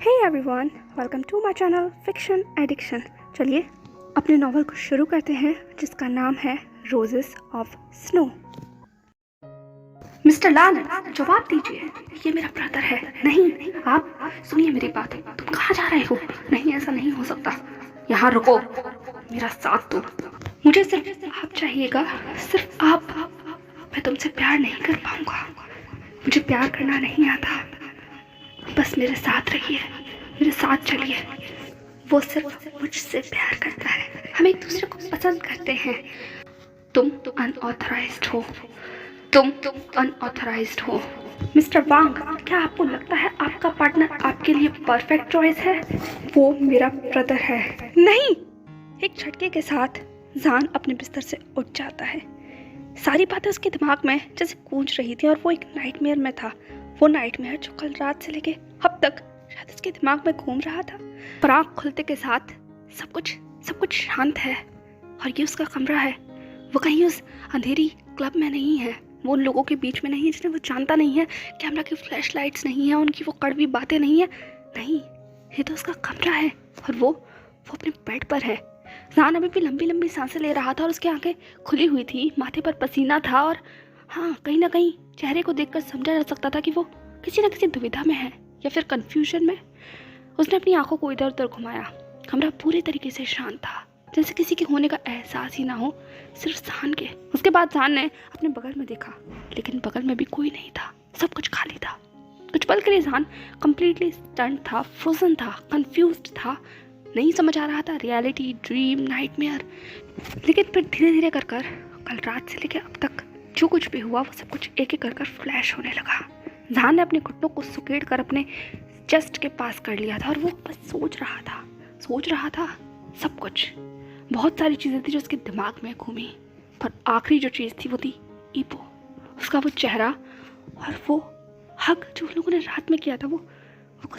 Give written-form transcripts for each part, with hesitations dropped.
Hey everyone, welcome to my channel fiction addiction. चलिए अपने novel को शुरू करते हैं जिसका नाम है रोजेस ऑफ स्नो। मिस्टर लाल, जवाब दीजिए, ये मेरा ब्रदर है। नहीं, आप सुनिए मेरी बात। तुम कहाँ जा रहे हो? नहीं, ऐसा नहीं हो सकता। यहाँ रुको, मेरा साथ दो। मुझे सिर्फ आप चाहिएगा, सिर्फ आप। मैं तुमसे प्यार नहीं कर पाऊंगा, मुझे प्यार करना नहीं आता। बस मेरे साथ रहिए, मेरे साथ चलिए। वो सिर्फ मुझसे प्यार करता है, हम एक दूसरे को पसंद करते हैं। तुम अनऑथराइज्ड हो, तुम अनऑथराइज्ड हो। मिस्टर वांग, क्या आपको लगता है आपका पार्टनर आपके लिए परफेक्ट चॉइस है? वो मेरा ब्रदर है। नहीं! एक झटके के साथ जान अपने बिस्तर से उठ जाता है। सारी बातें उसके दिमाग में जैसे गूंज रही थी और वो एक नाइटमेयर में था। वो नाइटमेयर जो कल रात से लेके अब तक शायद उसके दिमाग में घूम रहा था। पर आँख खुलते के साथ सब कुछ शांत है और ये उसका कमरा है। वो कहीं उस अंधेरी क्लब में नहीं है, वो उन लोगों के बीच में नहीं है जिन्हें वो जानता नहीं है। कैमरा की फ्लैश लाइट्स नहीं है, उनकी वो कड़वी बातें नहीं है। नहीं, ये तो उसका कमरा है और वो अपने बेड पर है। जान अभी भी लंबी लंबी सांसें ले रहा था और उसकी आंखें खुली हुई थी, माथे पर पसीना था और हाँ, कहीं ना कहीं चेहरे को देखकर समझा जा सकता था कि वो किसी न किसी दुविधा में है या फिर कंफ्यूजन में। उसने अपनी आंखों को इधर उधर घुमाया। कमरा पूरी तरीके से शांत था, जैसे किसी के होने का एहसास ही ना हो, सिर्फ जान के। उसके बाद जान ने अपने बगल में देखा, लेकिन बगल में भी कोई नहीं था, सब कुछ खाली था। कुछ पल के लिए जान कंप्लीटली स्टन्ड था, फ्रोजन था, कंफ्यूज्ड था। नहीं समझ आ रहा था रियलिटी, ड्रीम, नाइटमेयर। लेकिन फिर धीरे धीरे कर कल रात से लेकर अब तक जो कुछ भी हुआ वो सब कुछ एक एक कर फ्लैश होने लगा। जान ने अपने घुटनों को सुकेड़ कर अपने चेस्ट के पास कर लिया था और वो बस सोच रहा था सब कुछ। बहुत सारी चीज़ें थी जो उसके दिमाग में घूमी, पर आखिरी जो चीज़ थी वो थी ईपो। उसका वो चेहरा और वो हक जो उन लोगों ने रात में किया था, वो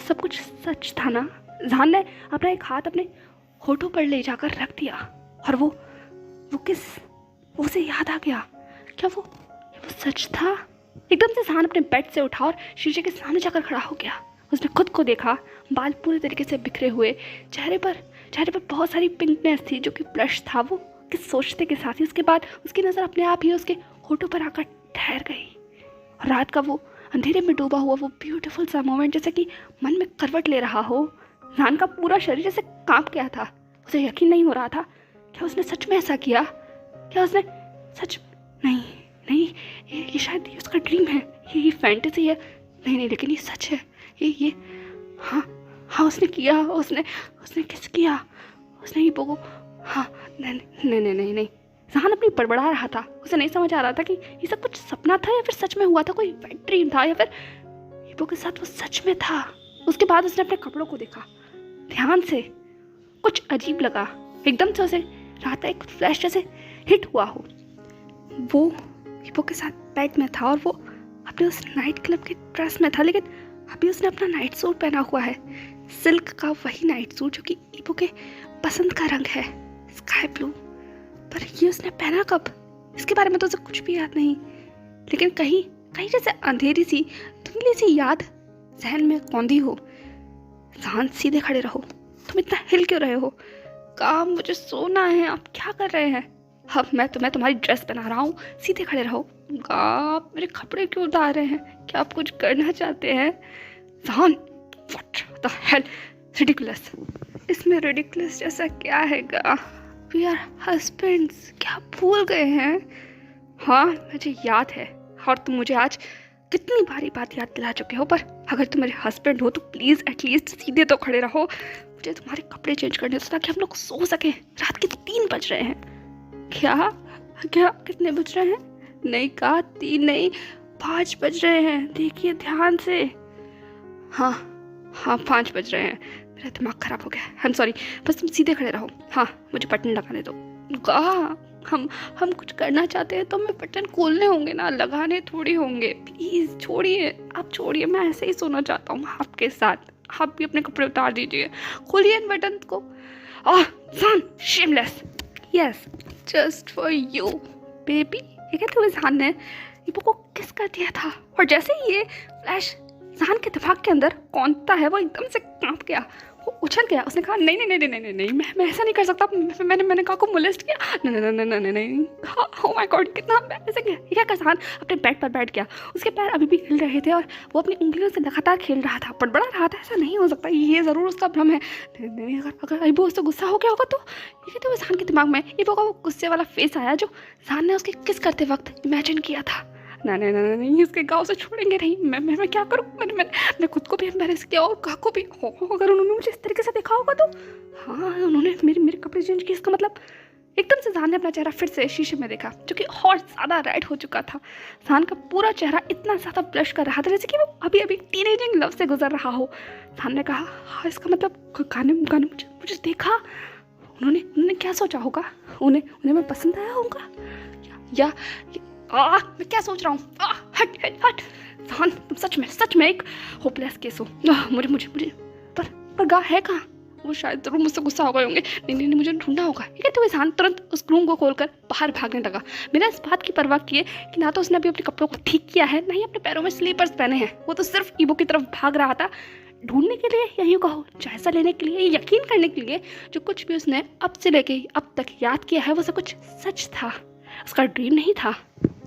सब कुछ सच था ना। जान ने अपना एक हाथ अपने होठों पर ले जाकर रख दिया और वो उसे याद आ गया, क्या वो सच था? एकदम से जान अपने बेड से उठा और शीशे के सामने जाकर खड़ा हो गया। उसने खुद को देखा, बाल पूरे तरीके से बिखरे हुए, चेहरे पर बहुत सारी पिंकनेस थी जो कि ब्लश था। वो किस सोचते के साथ ही उसके बाद उसकी नज़र अपने आप ही उसके होठों पर आकर ठहर गई। और रात का वो अंधेरे में डूबा हुआ वो ब्यूटीफुल सा मोमेंट जैसे कि मन में करवट ले रहा हो। जान का पूरा शरीर जैसे कांप गया था। उसे यकीन नहीं हो रहा था, क्या उसने सच में ऐसा किया? क्या उसने सच? नहीं, ये शायद ये उसका ड्रीम है, ये फैंटेसी है। नहीं, लेकिन ये सच है। ये हाँ, उसने किया। उसने किस किया? उसने ईपो को। हाँ, नहीं। जान अपनी बड़बड़ा रहा था। उसे नहीं समझ आ रहा था कि ये सब कुछ सपना था या फिर सच में हुआ था, कोई वेट ड्रीम था या फिर ईपो के साथ वो सच में था। उसके बाद उसने अपने कपड़ों को देखा ध्यान से। कुछ अजीब लगा, एकदम से उसे रात एक फ्लैश जैसे हिट हुआ हो। वो ईपो के साथ बेड में था और वो अपने उस नाइट क्लब के ड्रेस में था, लेकिन अभी उसने अपना नाइट सूट पहना हुआ है, सिल्क का वही नाइट सूट जो कि ईपो के पसंद का रंग है, स्काई ब्लू। पर ये उसने पहना कब? इसके बारे में तो उसे कुछ भी याद नहीं, लेकिन कहीं जैसे अंधेरी सी धुंधली सी याद जहन में कौंधी हो। जान, सीधे खड़े रहो, तुम इतना हिल क्यों रहे हो? काम, मुझे सोना है, आप क्या कर रहे हैं? अब मैं तुम्हारी ड्रेस पहना रहा हूँ, सीधे खड़े रहो। आप मेरे कपड़े क्यों उतार रहे हैं? क्या आप कुछ करना चाहते हैं? जान, व्हाट द हेल, रिडिकुलस। इसमें रिडिकुलस जैसा क्या हैगा? वी आर हस्बैंड्स, क्या भूल गए हैं? हाँ, मुझे याद है और तुम मुझे आज कितनी बारी बात याद दिला चुके हो, पर अगर तुम मेरे हस्बैंड हो तो प्लीज़ एटलीस्ट सीधे तो खड़े रहो। मुझे तुम्हारे कपड़े चेंज करने दो ताकि हम लोग सो सकें। रात के 3 बज रहे हैं। क्या कितने बज रहे हैं? नहीं कहा 3 नहीं, 5 बज रहे हैं। देखिए ध्यान से। हाँ, 5 बज रहे हैं। मेरा दिमाग खराब हो गया। आई एम सॉरी, बस तुम सीधे खड़े रहो। हाँ, मुझे बटन लगाने दो। हम कुछ करना चाहते हैं तो हमें बटन खोलने होंगे ना, लगाने थोड़ी होंगे। प्लीज़ छोड़िए, आप छोड़िए, मैं ऐसे ही सोना चाहता हूँ आपके साथ। आप भी अपने कपड़े उतार दीजिए, खोलिए इन बटन को। Son, shameless. Yes, just for you baby. ये कहते हुए जान ने ईपो को किस कर दिया था और जैसे ही ये फ्लैश जान के दिमाग के अंदर कौनता है वो एकदम से कांप गया, वो उछल गया। उसने कहा नहीं नहीं नहीं नहीं नहीं नहीं, मैं ऐसा नहीं कर सकता। मैंने कहा को मोलेस्ट किया? नहीं नहीं नहीं नहीं नहीं। ओह माय गॉड, कितना ऐसे क्या कर। जान अपने बेड पर बैठ गया, उसके पैर अभी भी हिल रहे थे और वो अपनी उंगलियों से लगातार खेल रहा था, बड़बड़ा रहा था। ऐसा नहीं हो सकता, ये ज़रूर उसका भ्रम है। नहीं, अगर इबो उससे गुस्सा हो गया होगा तो। ये तो जान के दिमाग में इबो का वो गुस्से वाला फेस आया जो जान ने उसके किस करते वक्त इमेजिन किया था। नहीं नहीं नहीं नहीं, इसके गाँव से छोड़ेंगे नहीं। मैं क्या करूँ? मैंने खुद को भी एम्बेरस किया और गाँव को भी। अगर उन्होंने मुझे इस तरीके से देखा होगा तो। हाँ, उन्होंने मेरे कपड़े चेंज किए, इसका मतलब। एकदम से जान ने अपना चेहरा फिर से शीशे में देखा, जो कि और ज़्यादा रेड हो चुका था। जान का पूरा चेहरा इतना ज़्यादा ब्लश कर रहा था जैसे कि वो अभी अभी टीनेजिंग लव से गुजर रहा हो। जान ने कहा हाँ, इसका मतलब गाने मुझे देखा। उन्होंने क्या सोचा होगा? उन्हें मैं पसंद आया होगा या मैं क्या सोच रहा हूँ? हट। जान, तुम सच में एक होपलेस केस हो। मुझे पर गा है कहाँ? वो शायद जरूर मुझसे गुस्सा हो गए होंगे। नहीं, मुझे ढूंढना होगा। ठीक है, तो इंसान तुरंत उस रूम को खोलकर बाहर भागने लगा, बिना इस बात की परवाह किए कि ना तो उसने अभी अपने कपड़ों को ठीक किया है, ना ही अपने पैरों में स्लीपर्स पहने हैं। वो तो सिर्फ ईबो की तरफ भाग रहा था, ढूंढने के लिए या यूँ कहो जायजा लेने के लिए, यकीन करने के लिए जो कुछ भी उसने अब से लेके अब तक याद किया है वो सब कुछ सच था, उसका ड्रीम नहीं था।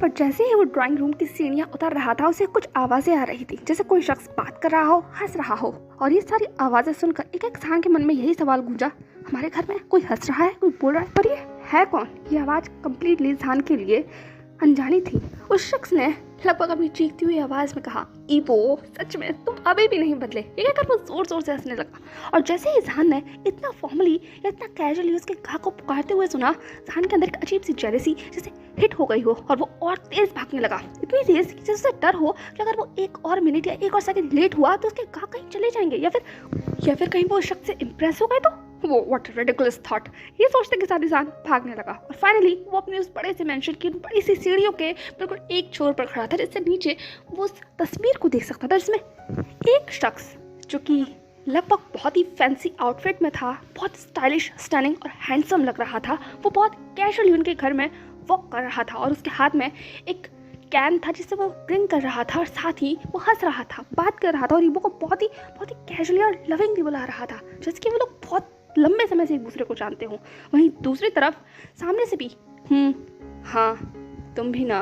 पर जैसे ही वो ड्राइंग रूम की सीढ़ियाँ उतर रहा था, उसे कुछ आवाज़ें आ रही थी, जैसे कोई शख्स बात कर रहा हो, हंस रहा हो। और ये सारी आवाज़ें सुनकर एक इंसान के मन में यही सवाल गूंजा, हमारे घर में कोई हंस रहा है, कोई बोल रहा है, पर ये है कौन? ये आवाज़ कम्प्लीटली जान के लिए अनजानी थी। उस शख्स ने लगभग अपनी चीखती हुई आवाज़ में कहा, ईबो सच में तुम अभी भी नहीं बदले। ये कहकर वो जोर जोर से हंसने लगा। और जैसे ही जान ने इतना फॉर्मली या इतना कैजुअली उसके घा को पुकारते हुए सुना, जान के अंदर एक अजीब सी जेलसी जैसे हिट हो गई हो और वो और तेज भागने लगा। इतनी तेज कि जैसे डर हो कि अगर वो एक और मिनट या एक और सेकंड लेट हुआ तो उसके घा कहीं चले जाएंगे या फिर कहीं वो उस शख्स से इम्प्रेस हो गए तो। वो व्हाट रिडिकुलस थॉट, ये सोचते के साथ इंसान भागने लगा। और फाइनली वो अपने उस बड़े से मेंशन की बड़ी सी सीढ़ियों के बिल्कुल एक छोर पर खड़ा था, जिससे नीचे वो उस तस्वीर को देख सकता था, जिसमें एक शख्स जो कि लगभग बहुत ही फैंसी आउटफिट में था, बहुत स्टाइलिश, स्टनिंग और हैंडसम लग रहा था। वो बहुत कैजुअली उनके घर में वॉक कर रहा था और उसके हाथ में एक कैन था जिससे वो ड्रिंक कर रहा था और साथ ही वो हंस रहा था, बात कर रहा था और ईबो को बहुत ही कैजुअली और लविंगली बुला रहा था, जैसे कि वो लोग बहुत लंबे समय से एक दूसरे को जानते हो। वहीं दूसरी तरफ सामने से भी हाँ तुम भी ना,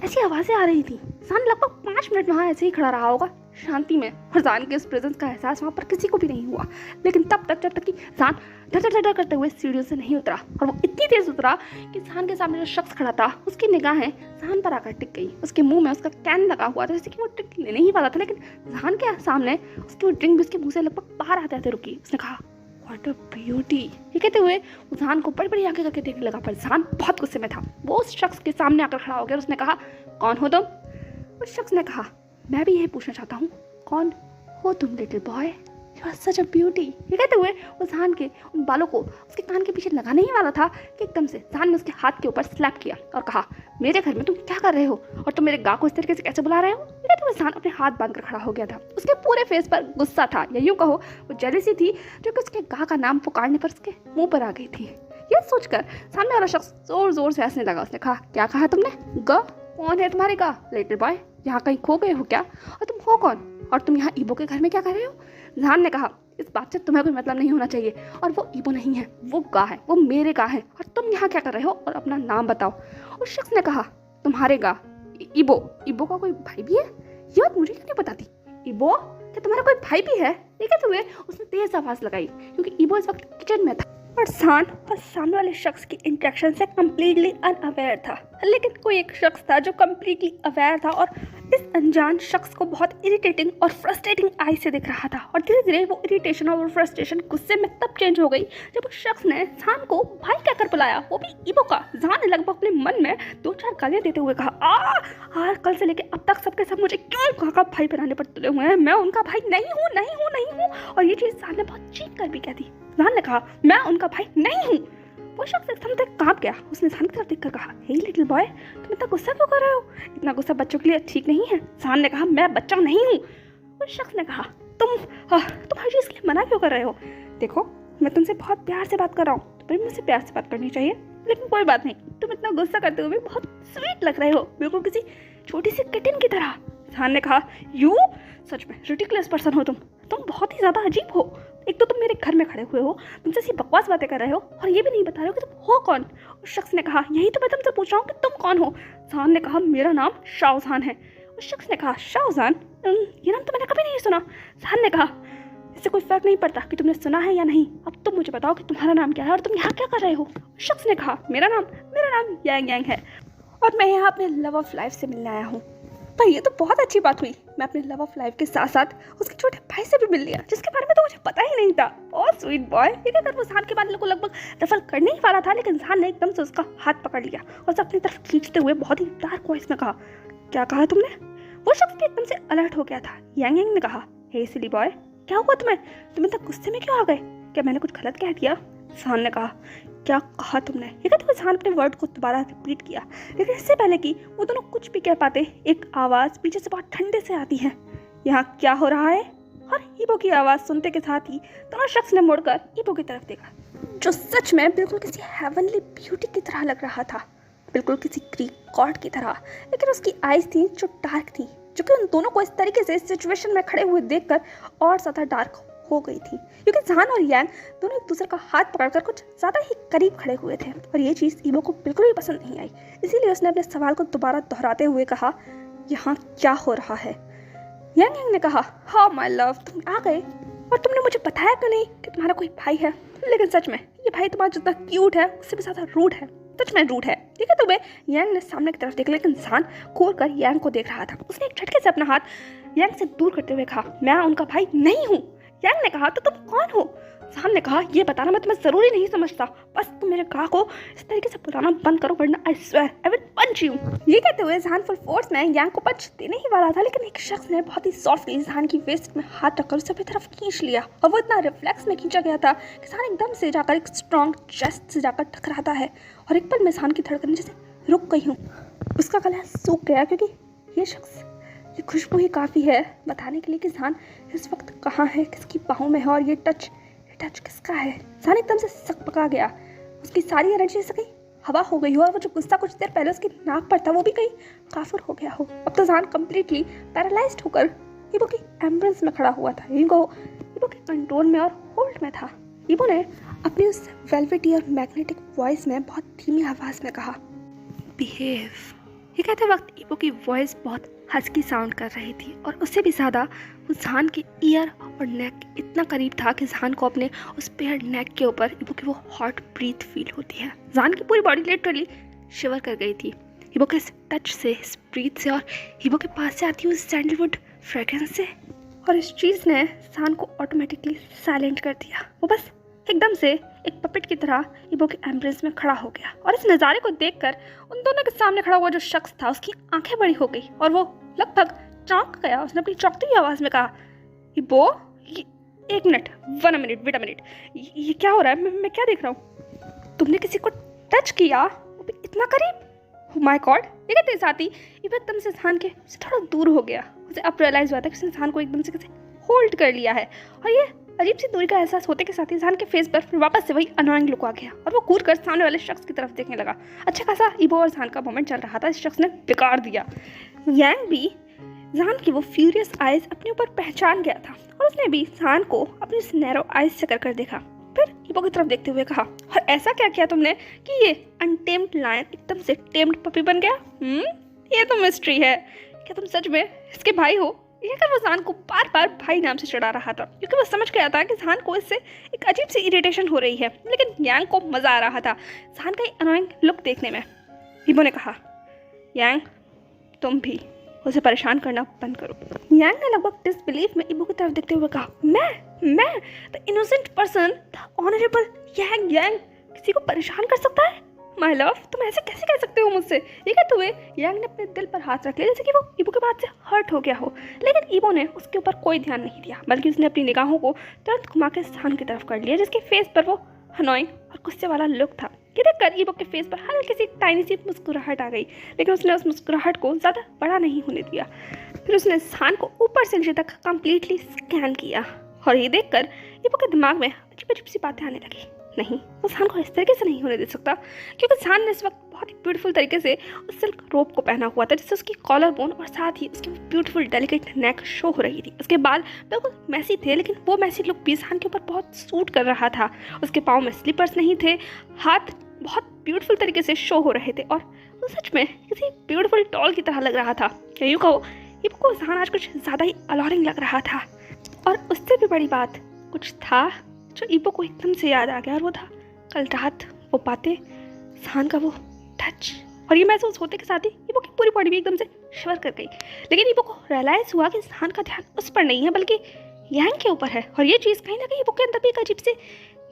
ऐसी आवाज़ें आ रही थी। जान लगभग 5 मिनट वहाँ ऐसे ही खड़ा रहा होगा शांति में, और जान के उस प्रेजेंस का एहसास वहाँ पर किसी को भी नहीं हुआ। लेकिन तब तक जब तक कि जान डर करते हुए सीढ़ियों से नहीं उतरा, और वो इतनी तेज उतरा कि जान के सामने जो शख्स खड़ा था उसकी निगाहें जान पर आकर टिक गई। उसके मुंह में उसका कैन लगा हुआ था, जैसे कि वो ड्रिंक लेने ही वाला था, लेकिन जान के सामने उसकी वो ड्रिंक भी उसके मुँह से लगभग बाहर आते आते रुकी। उसने कहा व्हाट अ ब्यूटी। ये कहते हुए वो जान को बड़ी बड़ी आंखें करके देखने लगा, पर जान बहुत गुस्से में था। वो उस शख्स के सामने आकर खड़ा हो गया और उसने कहा कौन हो तुम? उस शख्स ने कहा मैं भी यही पूछना चाहता हूँ, कौन हो तुम little boy? You are such a beauty. ये कहते हुए वो जान के उन बालों को उसके कान के पीछे लगाने ही वाला था कि एकदम से जान ने उसके हाथ के ऊपर स्लैप किया और कहा मेरे घर में तुम क्या कर रहे हो और तुम मेरे गा को इस तरीके से कैसे बुला रहे हो? ये कहते हुए जान अपने हाथ बांध कर खड़ा हो गया था। उसके पूरे फेस पर गुस्सा था, या यूँ कहो वो जेलसी थी, जो कि उसके गा का नाम पुकारने पर उसके मुंह पर आ गई थी। यह सोचकर सामने वाला शख्स जोर जोर से हंसने लगा। उसने कहा क्या कहा तुमने? गा? कौन है तुम्हारे गा? लिटिल बॉय, यहाँ कहीं खो गए हो क्या? और तुम हो कौन? और तुम यहाँ ईबो के घर में क्या कर रहे हो? जान ने कहा इस बात से तुम्हें कोई मतलब नहीं होना चाहिए, और वो ईबो नहीं है, वो गा है, वो मेरे गा है, और तुम यहाँ क्या कर रहे हो और अपना नाम बताओ। उस शख्स ने कहा तुम्हारे गा? ईबो का कोई भाई भी है? ये बात मुझे क्यों नहीं बताती? ईबो, क्या तुम्हारा कोई भाई भी है? ये कहते हुए उसने तेज आवाज लगाई, क्योंकि ईबो इस वक्त किचन में था और जान और सामने वाले शख्स की इंटरेक्शन से कम्प्लीटली अनअवेयर था। लेकिन कोई एक शख्स था जो कम्प्लीटली अवेयर था और इस अनजान शख्स को बहुत इरिटेटिंग और फ्रस्ट्रेटिंग आई से देख रहा था। और धीरे धीरे वो इरिटेशन और फ्रस्ट्रेशन गुस्से में तब चेंज हो गई जब उस शख्स ने जान को भाई कहकर बुलाया, वो भी ईबो का। जान ने लगभग अपने मन में 2-4 गालियां देते हुए कहा कल से लेके अब तक सबके सब मुझे क्यों कहा का भाई बनाने पर तुले हुए हैं? मैं उनका भाई नहीं हूँ। और ये चीज़ जान ने बहुत चीख कर भी कह दी। जान ने कहा मैं उनका भाई नहीं हूँ। वो शख्स एकदम से कांप गया। उसने जान की तरफ देखकर कहा हे लिटिल बॉय, तुम इतना गुस्सा क्यों कर रहे हो? इतना गुस्सा बच्चों के लिए ठीक नहीं है। जान ने कहा मैं बच्चा नहीं हूँ। उस शख्स ने कहा तुम हर चीज़ के लिए मना क्यों कर रहे हो? देखो मैं तुमसे बहुत प्यार से बात कर रहा हूँ, तुम्हें मुझसे प्यार से बात करनी चाहिए, लेकिन कोई बात नहीं, तुम इतना गुस्सा करते हुए भी बहुत स्वीट लग रहे हो, बिल्कुल किसी छोटी सी किटन की तरह। जहान ने कहा, यू सच में रिडिकुलस पर्सन हो तुम बहुत ही ज़्यादा अजीब हो। एक तो तुम मेरे घर में खड़े हुए हो, तुमसे ऐसी बकवास बातें कर रहे हो और ये भी नहीं बता रहे हो कि तुम हो कौन। उस शख्स ने कहा, यही तो मैं तुमसे पूछ रहा हूँ कि तुम कौन हो। जहान ने कहा, मेरा नाम शाहजहान है। उस शख्स ने कहा, शाहजहान, ये नाम तो मैंने कभी नहीं सुना। जहान ने कहा, इससे कोई फर्क नहीं पड़ता कि तुमने सुना है या नहीं, अब तुम मुझे बताओ कि तुम्हारा नाम क्या है और तुम यहाँ क्या कर रहे हो। उस शख्स ने कहा, मेरा नाम यांग यांग है और मैं यहाँ अपने लव ऑफ लाइफ से मिलने आया हूँ। पर ये तो बहुत अच्छी बात हुई, मैं अपने लव ऑफ लाइफ के साथ साथ उसके छोटे भाई से भी मिल लिया, जिसके बारे में तो मुझे पता ही नहीं था। और स्वीट बॉय, ये कहकर वो जहान के बारे को लगभग रफल करने ही वाला था, लेकिन जहान ने एकदम से उसका हाथ पकड़ लिया और उसे अपनी तरफ खींचते हुए बहुत ही डार्क वॉइस में कहा, क्या कहा तुमने। वो शख्स भी एकदम से अलर्ट हो गया था। यांग यांग ने कहा, हे सिली बॉय, क्या हुआ तुम इतना गुस्से में क्यों आ गए, क्या मैंने कुछ गलत कह दिया। जहान ने कहा, क्या कहा तुमने। ये कहते हुए जहान अपने वर्ड को दोबारा रिपीट किया, लेकिन इससे पहले कि वो दोनों कुछ भी कह पाते, एक आवाज़ पीछे से बहुत ठंडे से आती है, यहाँ क्या हो रहा है। और ईबो की आवाज़ सुनते के साथ ही दोनों शख्स ने मुड़कर ईबो की तरफ देखा, जो सच में बिल्कुल किसी हेवनली ब्यूटी की तरह लग रहा था, बिल्कुल किसी ग्रीक गॉड की तरह। लेकिन उसकी आईज थी जो डार्क थी, जो कि उन दोनों को इस तरीके से सिचुएशन में खड़े हुए देखकर और ज़्यादा डार्क हो गई थी, क्योंकि जहान और यांग दोनों एक दूसरे का हाथ पकड़कर कुछ ज़्यादा ही करीब खड़े हुए थे और ये चीज़ ईबो को बिल्कुल भी पसंद नहीं आई। इसीलिए उसने अपने सवाल को दोबारा दोहराते हुए कहा, यहाँ क्या हो रहा है। यांग यांग ने कहा, हाँ माय लव, तुम आ गए और तुमने मुझे बताया क्यों नहीं कि तुम्हारा कोई भाई है। लेकिन सच में ये भाई तुम्हारा जितना क्यूट है उससे भी ज़्यादा रूड है, सच में रूड है। ठीक है तुम्हें। यांग ने सामने की तरफ देखा, लेकिन जहान खोल कर यांग को देख रहा था। उसने एक झटके से अपना हाथ यांग से दूर करते हुए कहा, मैं उनका भाई नहीं हूँ। यांग ने कहा, तो तुम कौन हो। जहान ने कहा, ये बताना मैं तुम्हें जरूरी नहीं समझता, बस तुम मेरे गाह को इस तरीके से बुलाना बंद करो वरना I swear I will punch you. ये कहते हुए जहान फुल फोर्स में यांग को पंच देने ही वाला था, लेकिन एक शख्स ने बहुत ही सॉफ्टली जहान की वेस्ट में हाथ रखकर उसे अपनी तरफ खींच लिया और वो इतना रिफ्लेक्स में खींचा गया था कि जहान एकदम से जाकर एक स्ट्रॉन्ग चेस्ट से जाकर टकराता है और एक पल में जहान की धड़कन जैसे रुक गई हूँ। उसका गला सूख गया, क्योंकि ये शख्स, ये खुशबू ही काफ़ी है बताने के लिए कि जहान इस वक्त कहाँ है, किसकी बाहों में है और ये टच किसका है। जहान एकदम से सक पका गया, उसकी सारी एनर्जी से कहीं हवा हो गई हो और वो जो गुस्सा कुछ देर पहले उसकी नाक पर था वो भी कहीं काफुर हो गया हो। अब तो जहान कम्प्लीटली पैरालाइज्ड होकर ईबो की एम्बुलेंस में खड़ा हुआ था। ईबो के कंट्रोल में और होल्ड में था। ईबो ने अपनी उस वेलवेटी और मैग्नेटिक वॉइस में बहुत धीमी आवाज़ में कहा, बिहेव। ये कहते वक्त ईबो की वॉइस बहुत हस्की साउंड कर रही थी और उससे भी ज़्यादा वो जहान के ईयर और नेक इतना करीब था कि जहान को अपने उस पेयर नेक के ऊपर ईबो की वो हॉट ब्रीथ फील होती है। जहान की पूरी बॉडी लिटरली शिवर कर गई थी ईबो के टच से, इस ब्रीथ से और ईबो के पास से आती हुई सैंडलवुड फ्रेग्रेंस से। और इस चीज़ ने जहान को ऑटोमेटिकली साइलेंट कर दिया। वो बस एकदम से एक पपेट की तरह ईबो के एम्बुलेंस में खड़ा हो गया और इस नज़ारे को देखकर उन दोनों के सामने खड़ा हुआ जो शख्स था उसकी आंखें बड़ी हो गई और वो लगभग चौंक गया। उसने अपनी चौंकती हुई आवाज़ में कहा, ईबो, एक मिनट, वेट अ मिनट, ये क्या हो रहा है, मैं क्या देख रहा हूँ। तुमने किसी को टच किया, वो भी इतना करीब। My God. ये कहते साथ ही ईबो एकदम से जहान के से थोड़ा दूर हो गया। उसे अब रियलाइज हुआ था कि उसने जहान को एकदम से कैसे होल्ड कर लिया है और ये अजीब सी दूरी का एहसास होते के साथ ही जहान के फेस पर वापस से वही अनोइंग लुक आ गया और वो कूद कर सामने वाले शख्स की तरफ देखने लगा। अच्छा खासा ईबो और जहान का मोमेंट चल रहा था, इस शख्स ने बिगाड़ दिया। यांग भी जहान की वो फ्यूरियस आइज अपने ऊपर पहचान गया था और उसने भी जहान को अपनी उस नैरो आइज से कर देखा, फिर ईबो की तरफ देखते हुए कहा, और ऐसा क्या किया तुमने कि ये अनटेम्ड लायन एकदम से टेम्ड पपी बन गया। ये तो मिस्ट्री है। क्या तुम सच में इसके भाई हो। ये कर वो जहान को बार बार भाई नाम से चढ़ा रहा था, क्योंकि वो समझ गया था कि जहान को इससे एक अजीब सी इरिटेशन हो रही है, लेकिन यांग को मज़ा आ रहा था जहान का अनोइंग लुक देखने में। ईबो ने कहा, यांग तुम भी उसे परेशान करना बंद करो। यांग ने लगभग डिसबिलीफ में ईबो की तरफ देखते हुए कहा, मैं the innocent person, the honourable Yang किसी को परेशान कर सकता है। माय लव, तुम ऐसे कैसे कह सकते हो मुझसे। ये कहते हुए यांग ने अपने दिल पर हाथ रख लिया, जैसे कि वो ईबो के बात से हर्ट हो गया हो, लेकिन ईबो ने उसके ऊपर कोई ध्यान नहीं दिया, बल्कि उसने अपनी निगाहों को तुरंत घुमा के जहान की तरफ कर लिया, जिसके फेस पर वो अनोइंग और गुस्से वाला लुक था। ये देखकर ईबो के फेस पर हल्की सी टाइनी सी मुस्कुराहट आ गई, लेकिन उसने उस मुस्कुराहट को ज़्यादा बड़ा नहीं होने दिया। फिर उसने जहान को ऊपर से नीचे तक कम्प्लीटली स्कैन किया और ये देखकर ईबो के दिमाग में अजीब अजीब सी बातें आने लगी। नहीं, वो सान को इस तरीके से नहीं होने दे सकता, क्योंकि सान ने इस वक्त बहुत ही ब्यूटीफुल तरीके से उस सिल्क रोप को पहना हुआ था, जिससे उसकी कॉलर बोन और साथ ही उसकी ब्यूटीफुल डेलिकेट नेक शो हो रही थी। उसके बाल बिल्कुल मैसी थे, लेकिन वो मैसी लुक भी सान के ऊपर बहुत सूट कर रहा था। उसके पाँव में स्लीपर्स नहीं थे, हाथ बहुत ब्यूटीफुल तरीके से शो हो रहे थे और वो सच में किसी ब्यूटीफुल डॉल की तरह लग रहा था। या यूँ कहो, इबो सान आज कुछ ज़्यादा ही अलॉरिंग लग रहा था। और उससे भी बड़ी बात कुछ था जो इबो को एकदम से याद आ गया, और वो था कल रात वो बातें, सान का वो टच। और ये महसूस होते के साथ ही इबो की पूरी बॉडी भी एकदम से शिवर कर गई। लेकिन इबो को रियलाइज़ हुआ कि सान का ध्यान उस पर नहीं है बल्कि यांग के ऊपर है, और ये चीज़ कहीं ना कहीं इबो के अंदर भी एक अजीब से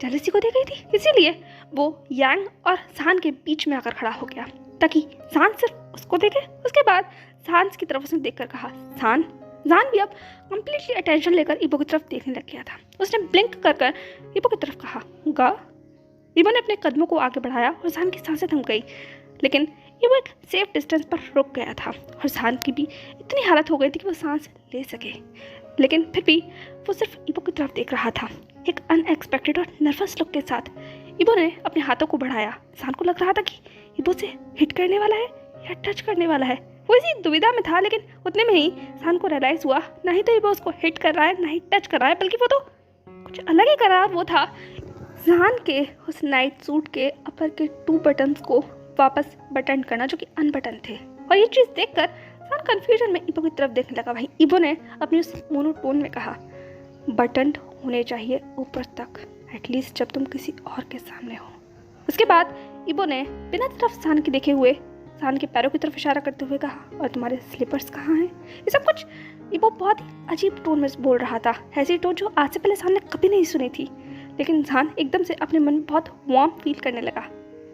जेलसी को दे गई थी। इसीलिए वो यांग और सान के बीच में आकर खड़ा हो गया ताकि सान सिर्फ उसको देखे। उसके बाद सान की तरफ उसने देखकर कहा सान। जान भी अब कंप्लीटली अटेंशन लेकर इबो की तरफ देखने लग गया था। उसने ब्लिंक कर कर इबो की तरफ कहा गा। इबो ने अपने कदमों को आगे बढ़ाया और जान की सांसें थम गई, लेकिन इबो एक सेफ डिस्टेंस पर रुक गया था और जान की भी इतनी हालत हो गई थी कि वो सांस ले सके, लेकिन फिर भी वो सिर्फ इबो की तरफ देख रहा था। एक अनएक्सपेक्टेड और नर्वस लुक के साथ इबो ने अपने हाथों को बढ़ाया। जान को लग रहा था कि इबो से हिट करने वाला है या टच करने वाला है। वो इसी दुविधा में था, लेकिन उतने में ही सान को रियलाइज हुआ ना ही तो इबो उसको हिट कर रहा है ना ही टच कर रहा है, बल्कि वो तो कुछ अलग ही कर रहा है। वो था जान के उस नाइट सूट के अपर के 2 बटन्स को वापस बटन करना जो कि अनबटन थे। और ये चीज़ देखकर जान कन्फ्यूजन में इबो की तरफ देखने लगा। भाई इबो ने अपनी उस मोनोटोन में कहा बटन होने चाहिए ऊपर तक, एटलीस्ट जब तुम किसी और के सामने हो। उसके बाद इबो ने बिना तरफ जान के देखे हुए सान के पैरों की तरफ इशारा करते हुए कहा और तुम्हारे स्लीपर्स कहाँ हैं। ये सब कुछ इबो बहुत ही अजीब टोन में बोल रहा था, ऐसी टोन जो आज से पहले सान ने कभी नहीं सुनी थी। लेकिन सान एकदम से अपने मन में बहुत वार्म फील करने लगा,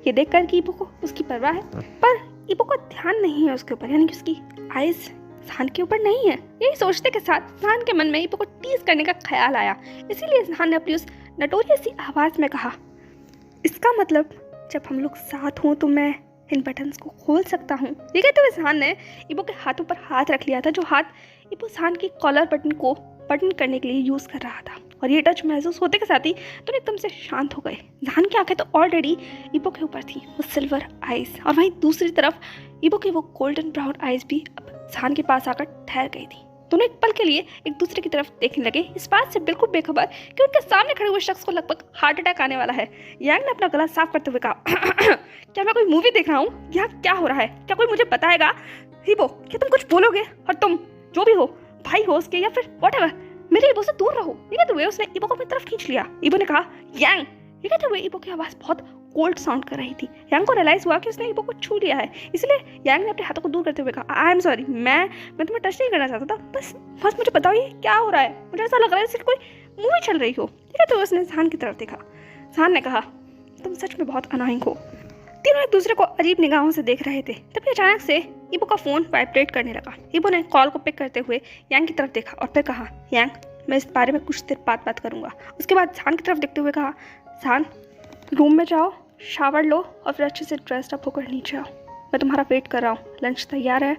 ये देख कर कि इबो को उसकी परवाह है, पर इबो का ध्यान नहीं है उसके ऊपर, यानी कि उसकी आइज सान के ऊपर नहीं है। यही सोचते के साथ सान के मन में इबो को टीज करने का ख्याल आया। इसीलिए सान ने अपनी उस नटोरियस सी आवाज़ में कहा इसका मतलब जब हम लोग साथ हों तो मैं इन बटन्स को खोल सकता हूँ। ये कहते हुए सान ने इबो के हाथों पर हाथ रख लिया था, जो हाथ इबो सान की कॉलर बटन को बटन करने के लिए यूज़ कर रहा था। और ये टच महसूस होते के साथ ही तो एकदम से शांत हो गए। जान की आंखें तो ऑलरेडी इबो के ऊपर थी, वो सिल्वर आइज, और वहीं दूसरी तरफ इबो की वो गोल्डन ब्राउन आइज भी अब जान के पास आकर ठहर गई थी। दोनों एक पल के लिए एक दूसरे की तरफ देखने लगे, इस बात से बिल्कुल बेखबर कि उनके सामने खड़े हुए शख्स को लगभग हार्ट अटैक आने वाला है। यांग ने अपना गला साफ करते हुए कहा क्या मैं कोई मूवी देख रहा हूँ? यहाँ क्या हो रहा है? क्या कोई मुझे बताएगा? इबो, क्या तुम कुछ बोलोगे? और तुम जो भी हो, भाई हो उसके या फिर व्हाटएवर, मेरे इबो से दूर रहो। ये कहते हुए उसने इबो को अपनी तरफ खींच लिया। इबो ने कहा यांग। ये कहते हुए इबो की आवाज़ बहुत कोल्ड साउंड कर रही थी। यांग को रियलाइज हुआ कि उसने इबो को छू लिया है, इसलिए यांग ने अपने हाथों को दूर करते हुए कहा आई एम सॉरी, मैं तुम्हें टच नहीं करना चाहता था, बस मुझे बताओ ये क्या हो रहा है? मुझे ऐसा लग रहा है जैसे कोई मूवी चल रही हो। ठीक है, तो उसने जान की तरफ देखा। जान ने कहा तुम सच में बहुत अनोइंग हो। तीनों एक दूसरे को अजीब निगाहों से देख रहे थे। तभी अचानक से इबो का फोन वाइब्रेट करने लगा। इबो ने कॉल को पिक करते हुए यांग की तरफ देखा और फिर कहा यांग, मैं इस बारे में कुछ देर बात करूंगा। उसके बाद जान की तरफ देखते हुए कहा जान, रूम में जाओ, शावर लो और फिर अच्छे से ड्रेस्ड अप होकर नीचे आओ। मैं तुम्हारा वेट कर रहा हूँ, लंच तैयार है।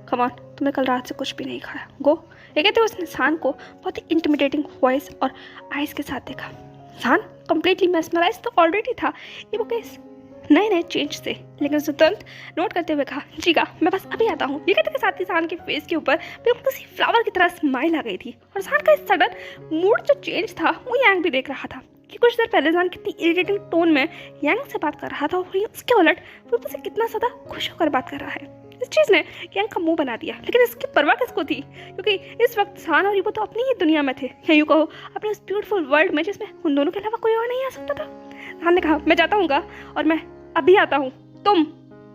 कम ऑन, तुमने कल रात से कुछ भी नहीं खाया, गो। ये कहते हुए उसने जान को बहुत ही इंटिमिडेटिंग वॉइस और आइज के साथ देखा। जान कंप्लीटली मेस्मराइज तो ऑलरेडी था इबो के नए चेंज से, लेकिन उसने तुरंत नोट करते हुए कहा जीगा, मैं बस अभी आता हूँ। ये कहते के साथ ही जान के फेस के ऊपर बिल्कुल किसी फ्लावर की तरह स्माइल आ गई थी और जान का इस सडन मूड जो चेंज था वो यांग भी देख रहा था कि कुछ देर पहले जान कितनी इरिटेटिंग टोन में यांग से बात कर रहा था और उसके उलट वो मुझसे कितना ज़्यादा खुश होकर बात कर रहा है। इस चीज़ ने यांग का मुंह बना दिया, लेकिन इसकी परवाह किसको थी, क्योंकि इस वक्त जान और इबो तो अपनी ही दुनिया में थे, या यूँ कहो अपने उस ब्यूटीफुल वर्ल्ड में जिसमें उन दोनों के अलावा कोई और नहीं आ सकता था। जान ने कहा मैं जाता हूँ और मैं अभी आता हूँ, तुम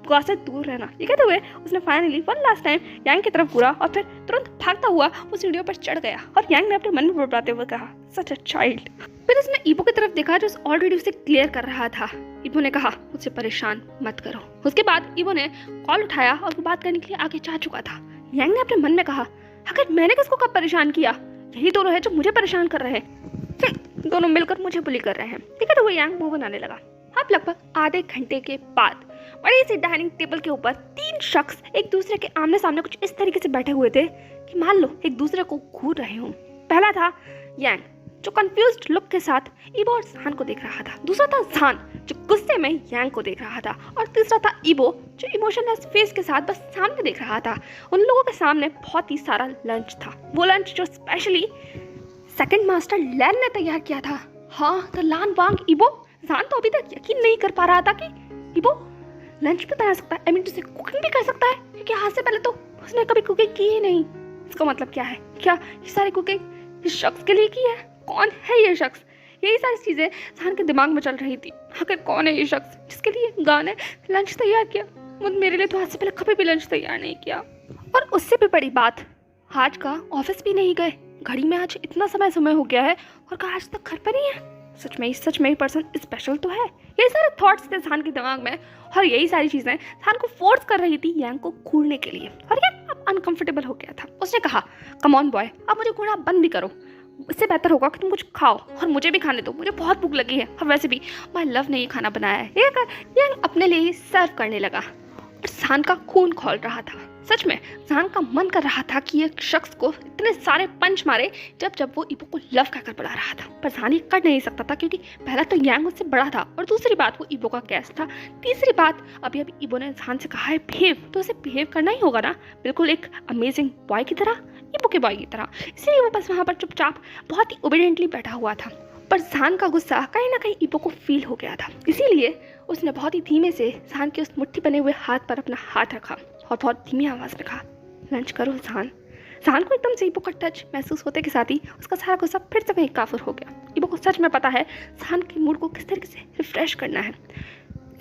गुआ से दूर रहना। ये कहते हुए उसने फाइनली वन लास्ट टाइम यांग की तरफ घूरा और फिर तुरंत भागता हुआ वो सीढ़ियों पर चढ़ गया। और यांग ने अपने मन में बड़बड़ाते हुए कहा सच अ चाइल्ड। फिर उसने इबो की तरफ देखा जो ऑलरेडी उसे क्लियर कर रहा था। इबो ने कहा मुझसे परेशान मत करो। उसके बाद इबो ने कॉल उठाया और वो बात करने के लिए आगे जा चुका था। यांग ने अपने मन में कहा आखिर मैंने किसको कब परेशान किया? यही दोनों है जो मुझे परेशान कर रहे हैं, दोनों मिलकर मुझे बुली कर रहे हैं। ठीक है, तो वो यांग मुंह बनाने लगा। अब लगभग आधे घंटे के बाद बड़ी सी डाइनिंग टेबल के ऊपर 3 शख्स एक दूसरे के आमने सामने कुछ इस तरीके से बैठे हुए थे कि मान लो एक दूसरे को घूर रहे हों। पहला था यांग, जो कंफ्यूज्ड लुक के साथ ईबो और जहान को देख रहा था। दूसरा था जहान जो गुस्से में यांग को देख रहा था। और तीसरा था ईबो जो इमोशनलेस फेस के साथ बस सामने देख रहा था। उन लोगों के सामने बहुत ही सारा लंच था, वो लंच जो स्पेशली सेकंड मास्टर लैन ने तैयार किया था। हाँ, तो लान वांग ईबो। जहान तो अभी तक यकीन नहीं कर पा रहा था कि ईबो लंच भी बना सकता है, आई मीन टू से कुकिंग भी कर सकता है, क्योंकि आज से पहले तो उसने कभी कुकिंग की ही नहीं। इसका मतलब क्या है? क्या ये सारी कुकिंग इस शख्स के लिए की है? कौन है ये शख्स? यही सारी चीज़ें जहान के दिमाग में चल रही थी। आखिर कौन है ये शख्स जिसके लिए गान ने लंच तैयार किया? मेरे लिए तो आज से पहले कभी भी लंच तैयार नहीं किया। और उससे भी बड़ी बात, आज का ऑफिस भी नहीं गए। घड़ी में आज इतना समय हो गया है और आज तक घर पर ही है। सच में ही पर्सन स्पेशल तो है। ये सारे थॉट्स थे जहान के दिमाग में और यही सारी चीज़ें जहान को फोर्स कर रही थी यांग को घूरने के लिए। और ये अब अनकंफर्टेबल हो गया था। उसने कहा, कम ऑन बॉय, अब मुझे घूरना बंद भी करो। इससे बेहतर होगा कि तुम कुछ खाओ और मुझे भी खाने दो, मुझे बहुत भूख लगी है। और वैसे भी माय लव ने ये खाना बनाया है। ये अपने लिए ही सर्व करने लगा और जहान का खून खौल रहा था। सच में जहान का मन कर रहा था कि एक शख्स को इतने सारे पंच मारे जब वो ईबो को लव कहकर बुला रहा था, पर जहान ये कर नहीं सकता था क्योंकि पहला तो यांग उससे बड़ा था और दूसरी बात वो ईबो का गेस्ट था। तीसरी बात, अभी ईबो ने जहान से कहा है बिहेव, तो उसे बिहेव करना ही होगा ना, बिल्कुल एक अमेजिंग बॉय की तरह, ईबो के बॉय की तरह। इसलिए वो बस वहाँ पर चुपचाप बहुत ही ओबीडियंटली बैठा हुआ था। पर जहान का गुस्सा कहीं ना कहीं ईबो को फील हो गया था, इसीलिए उसने बहुत ही धीमे से जहान के उस मुट्ठी बने हुए हाथ पर अपना हाथ रखा और बहुत धीमी आवाज़ में कहा, लंच करो जहान। जहान को एकदम से ईबो का टच महसूस होते के साथ ही उसका सारा गुस्सा फिर से कहीं काफुर हो गया। ईबो को सच में पता है जहान के मूड को किस तरीके से रिफ्रेश करना है।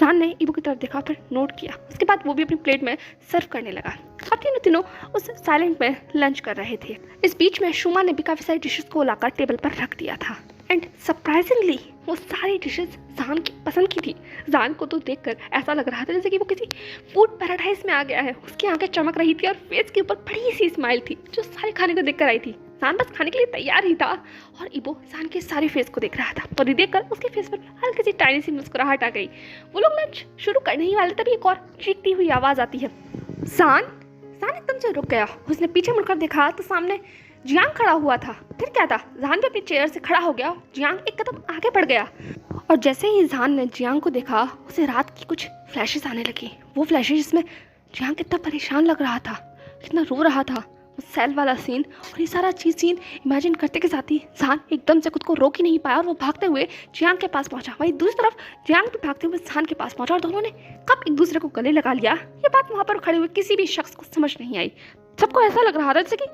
जहान ने ईबो की तरफ देखा, फिर नोट किया। उसके बाद वो भी अपनी प्लेट में सर्व करने लगा। अब तीनों उस साइलेंट में लंच कर रहे थे। इस बीच में शुमा ने भी काफ़ी सारी डिशेस को लाकर टेबल पर रख दिया था एंड सरप्राइजिंगली वो सारी डिशेस जहान की पसंद की थी। जहान को तो देखकर ऐसा लग रहा था जैसे कि वो किसी फूड पैराडाइज में आ गया है। उसकी आंखें चमक रही थी और फेस के ऊपर बड़ी सी स्माइल थी जो सारे खाने को देखकर आई थी। जहान बस खाने के लिए तैयार ही था और ईबो जहान के सारे फेस को देख रहा था और ये देखकर उसके फेस पर हल्की सी टाइनी सी मुस्कुराहट आ गई। वो लोग लंच शुरू करने ही वाले तभी एक और चीखती हुई आवाज़ आती है, जहान एकदम से रुक गया। उसने पीछे मुड़कर देखा तो सामने जियांग खड़ा हुआ था। फिर क्या था, जहान भी अपनी चेयर से खड़ा हो गया। जियांग एक कदम आगे बढ़ गया और जैसे ही जहान ने जियांग को देखा उसे रात की कुछ फ्लैशेस आने लगी। वो फ्लैशेस जिसमें जियांग कितना परेशान लग रहा था, कितना रो रहा था, वो सेल वाला सीन और ये सारा सीन इमेजिन करते के साथ ही जहान एकदम से खुद को रोक ही नहीं पाया और वो भागते हुए जियांग के पास पहुंचा। वहीं दूसरी तरफ जियांग भी भागते हुए जहान के पास पहुंचा और दोनों ने कब एक दूसरे को गले लगा लिया, ये बात वहाँ पर खड़े हुए किसी भी शख्स को समझ नहीं आई। सबको ऐसा लग रहा था जैसे कि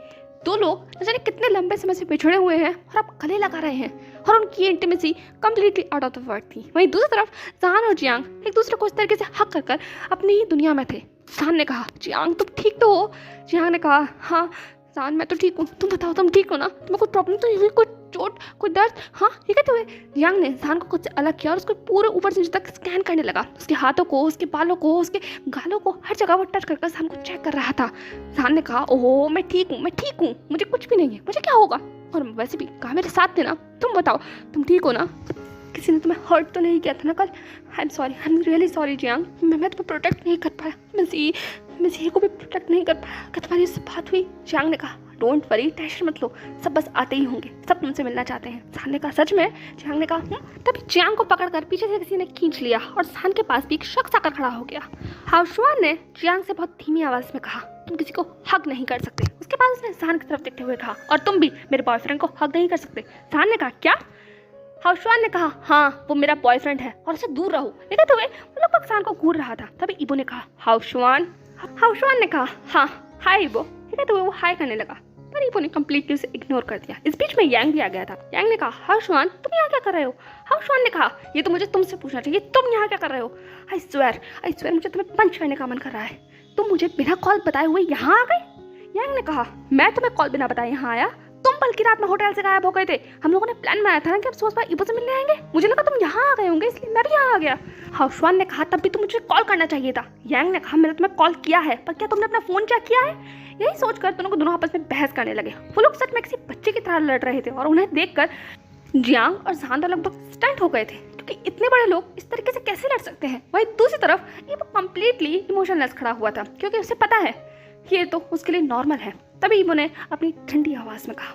दो लोग न जाने कितने लंबे समय से बिछड़े हुए हैं और अब गले लगा रहे हैं और उनकी intimacy completely out of the word थी। वहीं दूसरी तरफ जहान और जियांग एक दूसरे को इस तरीके से हक कर अपनी ही दुनिया में थे। जहान ने कहा, जियांग तुम ठीक तो हो? जियांग ने कहा, हाँ जहान मैं तो ठीक हूँ, तुम बताओ तुम ठीक हो ना? तुम्हें कोई प्रॉब्लम तो नहीं हुई, कोई चोट, कोई दर्द? हाँ ये कहते हुए जियांग ने जहान को खुद से अलग किया और उसको पूरे ऊपर से नीचे तक स्कैन करने लगा। उसके हाथों को, उसके बालों को, उसके गालों को, हर जगह वो टच कर जहान को चेक कर रहा था। जहान ने कहा, ओहो मैं ठीक हूँ, मुझे कुछ भी नहीं है, मुझे क्या होगा? और वैसे भी कहा मेरे साथ थे ना, तुम बताओ तुम ठीक हो ना? किसी ने तुम्हें हर्ट तो नहीं किया था ना कल? I am really sorry Jiang, मैं तुम्हें प्रोटेक्ट नहीं कर पाया, मैं जी को भी प्रोटेक्ट नहीं कर पाया। क्या तुम्हारी उससे बात हुई? जियांग ने कहा, डोंट वरी, टेंशन मत लो, सब बस आते ही होंगे, सब तुमसे मिलना चाहते हैं। जहान ने कहा, सच में? जियांग ने कहा, तभी जियांग को पकड़कर पीछे से किसी ने खींच लिया और जहान के पास भी एक शख्स आकर खड़ा हो गया। हाउशुआन ने जियांग से बहुत धीमी आवाज में कहा, तुम किसी को हक नहीं कर सकते। उसके बाद उसने जहान की तरफ देखते हुए कहा, और तुम भी मेरे बॉयफ्रेंड को हक नहीं कर सकते। जहान ने कहा, क्या? हाउशुआन ने कहा, हाँ वो मेरा बॉयफ्रेंड है और उससे दूर रहो। कहते हुए वो लगभग जहान को घूर रहा था। तभी ईबो ने कहा, हाउशुआन ने कहा, हाँ हाय ईबो। कहते हुए वो हाय करने लगा पर ईबो ने कंप्लीटली उसे इग्नोर कर दिया। इस बीच में यांग भी आ गया था। यांग ने कहा, हाउशुआन तुम यहाँ क्या कर रहे हो? हाउशुआन ने कहा, ये तो मुझे तुमसे पूछना चाहिए, तुम यहाँ क्या कर रहे हो? आई स्वेयर मुझे तुम्हें पंच करने का मन कर रहा है। तुम मुझे बिना कॉल बताए हुए यहाँ आ गए? यांग ने कहा, मैं तुम्हें कॉल बिना बताए यहाँ आया? तुम बल्कि रात में होटल से गायब हो गए थे। हम लोगों ने प्लान बनाया था ना कि हम सोच ईबो से मिलने आएंगे। मुझे लगा तुम यहाँ आ गए होंगे इसलिए मैं भी यहाँ आ गया। हाउशुआन ने कहा, तब भी तुम मुझे कॉल करना चाहिए था। यांग ने कहा, मैंने तुम्हें कॉल किया है पर क्या तुमने अपना फोन चेक किया है? यही सोचकर दोनों आपस में बहस करने लगे। वो लोग सच में किसी बच्चे की तरह लड़ रहे थे और उन्हें देखकर जियांग और जहान लगभग स्टंट हो गए थे क्योंकि इतने बड़े लोग इस तरीके से कैसे लड़ सकते हैं। वहीं दूसरी तरफ ये कंप्लीटली इमोशनलेस खड़ा हुआ था क्योंकि उसे पता है कि ये तो उसके लिए नॉर्मल है। तभी ईबो ने अपनी ठंडी आवाज में कहा,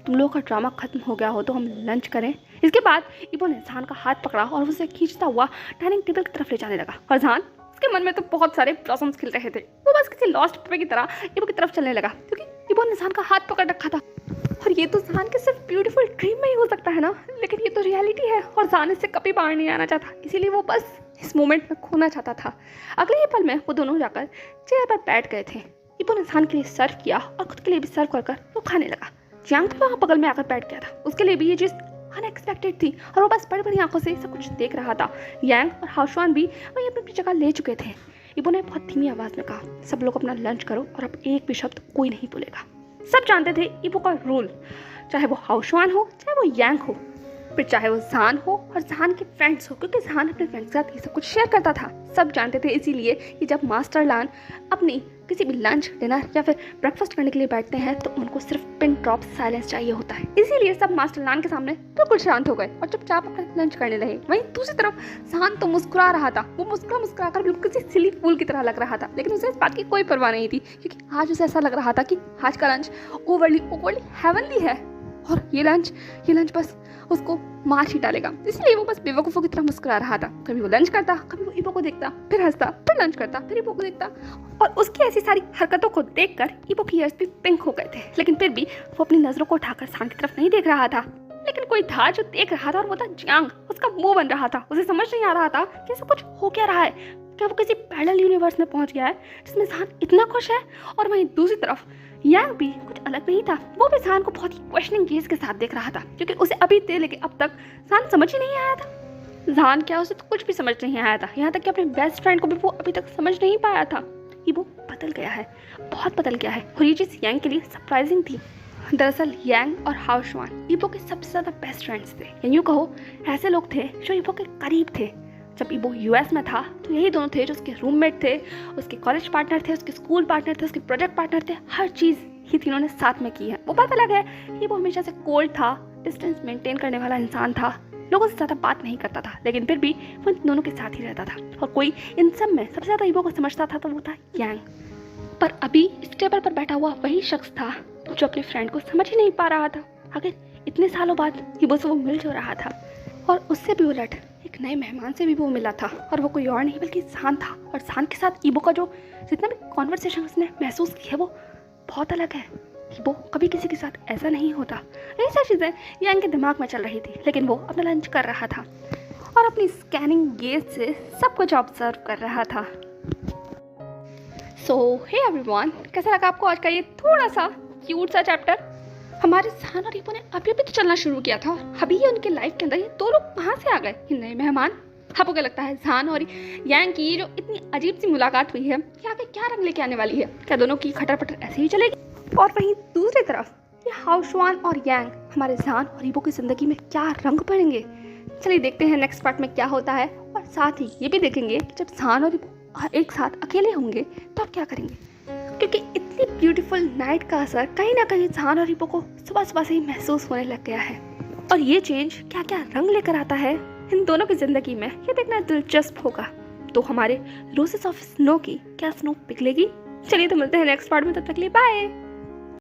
तुम लोगों का ड्रामा खत्म हो गया हो तो हम लंच करें। इसके बाद ईबो ने जहान का हाथ पकड़ा और उसे खींचता हुआ डाइनिंग टेबल की तरफ ले जाने लगा और जहान उसके मन में तो बहुत सारे ब्लॉसम्स खिल रहे थे। वो बस किसी लॉस्ट पुपे की तरह ईबो की तरफ चलने लगा क्योंकि ईबो ने जहान का हाथ पकड़ रखा था। और ये तो जहान के सिर्फ ब्यूटीफुल ड्रीम में ही हो सकता है ना, लेकिन ये तो रियलिटी है और जहान इससे कभी बाहर नहीं आना चाहता, इसीलिए वो बस इस मोमेंट में खोना चाहता था। अगले ही पल में वो दोनों जाकर चेयर पर बैठ गए थे। ईबो ने जहान के लिए सर्व किया और खुद के लिए भी सर्व कर वो खाने लगा। जियांग भी वहाँ बगल में आकर बैठ गया था, उसके लिए भी ये चीज़ अनएक्सपेक्टेड थी और वो बस बड़ी बड़ी आंखों से सब कुछ देख रहा था। यांग और हाओशुआन भी वहीं अपनी जगह ले चुके थे। ईबो ने बहुत धीमी आवाज़ में कहा, सब लोग अपना लंच करो और अब एक भी शब्द कोई नहीं बोलेगा। सब जानते थे ईबो का रूल, चाहे वो हाओशुआन हो चाहे वो यांग हो, फिर चाहे वो जहान हो और जहान के फ्रेंड्स हो, क्योंकि जहान अपने फ्रेंड्स के साथ ये सब कुछ शेयर करता था। सब जानते थे इसीलिए कि जब मास्टर लान अपनी किसी भी लंच डिनर या फिर ब्रेकफास्ट करने के लिए बैठते हैं तो उनको सिर्फ पिन ड्रॉप साइलेंस चाहिए होता है। इसीलिए सब मास्टर लान के सामने बिल्कुल शांत हो गए और चुपचाप अपना लंच करने लगे। वहीं दूसरी तरफ जहान तो मुस्कुरा रहा था, वो मुस्कुरा कर बिल्कुल किसी सिली फूल की तरह लग रहा था, लेकिन उसे इस बात की कोई परवाह नहीं थी क्योंकि आज उसे ऐसा लग रहा था कि आज का लंच ओवरली हेवनली है और ये लंच बस उसको मार ही डालेगा। इसलिए वो बस बेवकूफ़ों की तरह मुस्कुरा रहा था। कभी वो लंच करता, कभी वो ईबो को देखता, फिर हंसता, फिर लंच करता, फिर ईबो को देखता और उसकी ऐसी सारी हरकतों को देखकर ईबो की ईयर्स भी पिंक हो गए थे। लेकिन फिर भी वो अपनी नजरों को उठाकर जहान की तरफ नहीं देख रहा था। लेकिन कोई था जो देख रहा था और वो था जियांग। उसका मुंह बन रहा था, उसे समझ नहीं आ रहा था कि ऐसा कुछ हो क्या रहा है। क्या वो किसी पैरेलल यूनिवर्स में पहुंच गया है जिसमें जहान इतना खुश है और वहीं दूसरी तरफ यांग भी कुछ अलग नहीं था। वो भी जहान को बहुत ही क्वेश्चनिंग गेज के साथ देख रहा था क्योंकि उसे अभी से लेके अब तक जहान समझ ही नहीं आया था। जहान क्या, उसे तो कुछ भी समझ नहीं आया था, यहाँ तक कि अपने बेस्ट फ्रेंड को भी वो अभी तक समझ नहीं पाया था। ईबो बदल गया है, बहुत बदल गया है और ये चीज़ यांग के लिए सरप्राइजिंग थी। दरअसल यांग और हाओशुआन ईबो के सबसे ज़्यादा बेस्ट फ्रेंड्स थे, या यूँ कहो ऐसे लोग थे जो ईबो के करीब थे। जब ईबो यूएस में था तो यही दोनों थे जो उसके रूममेट थे, उसके कॉलेज पार्टनर थे, उसके स्कूल पार्टनर थे, उसके प्रोजेक्ट पार्टनर थे। हर चीज़ ही तीनों ने साथ में की है। वो बात अलग है कि वो हमेशा से कोल्ड था, डिस्टेंस मेंटेन करने वाला इंसान था, लोगों से ज़्यादा बात नहीं करता था, लेकिन फिर भी वो इन दोनों के साथ ही रहता था। और कोई इन सब में सबसे ज़्यादा ईबो को समझता था तो वो था यांग। पर अभी इस टेबल पर बैठा हुआ वही शख्स था जो अपने फ्रेंड को समझ ही नहीं पा रहा था। आखिर इतने सालों बाद ईबो से वो मिल जो रहा था और उससे भी उलट एक नए मेहमान से भी वो मिला था और वो कोई और नहीं बल्कि जहान था। और जहान के साथ ईबो का जो जितना भी कॉन्वर्सेशन उसने महसूस की है वो बहुत अलग है। ईबो कभी किसी के साथ ऐसा नहीं होता। यही सारी चीज़ें यांग के दिमाग में चल रही थी, लेकिन वो अपना लंच कर रहा था और अपनी स्कैनिंग गेज से सब कुछ ऑब्जर्व कर रहा था। सो हे एवरीवन, कैसा लगा आपको आज का ये थोड़ा सा क्यूट सा चैप्टर? हमारे जहान और ईबो ने अभी तो चलना शुरू किया था, अभी ये उनके लाइफ के अंदर ये दो लोग कहाँ से आ गए, ये नए मेहमान। आपको क्या लगता है जहान और यांग की ये जो इतनी अजीब सी मुलाकात हुई है ये आगे क्या रंग लेके आने वाली है? क्या दोनों की खटर पटर ऐसे ही चलेगी? और वहीं दूसरी तरफ ये हाओशुआन और यांग हमारे जहान और ईबो की जिंदगी में क्या रंग भरेंगे? चलिए देखते हैं नेक्स्ट पार्ट में क्या होता है, और साथ ही ये भी देखेंगे कि जब जहान और ईबो एक साथ अकेले होंगे तो आप क्या करेंगे, क्योंकि इतनी ब्यूटीफुल नाइट का असर कहीं ना कहीं जहान और ईबो को सुबह सुबह से ही महसूस होने लग गया है। और ये चेंज क्या क्या रंग लेकर आता है इन दोनों की जिंदगी में, ये देखना दिलचस्प होगा। तो हमारे रोसेस ऑफ स्नो की क्या स्नो पिघलेगी? चलिए तो मिलते हैं नेक्स्ट पार्ट में, तब तक के लिए बाय।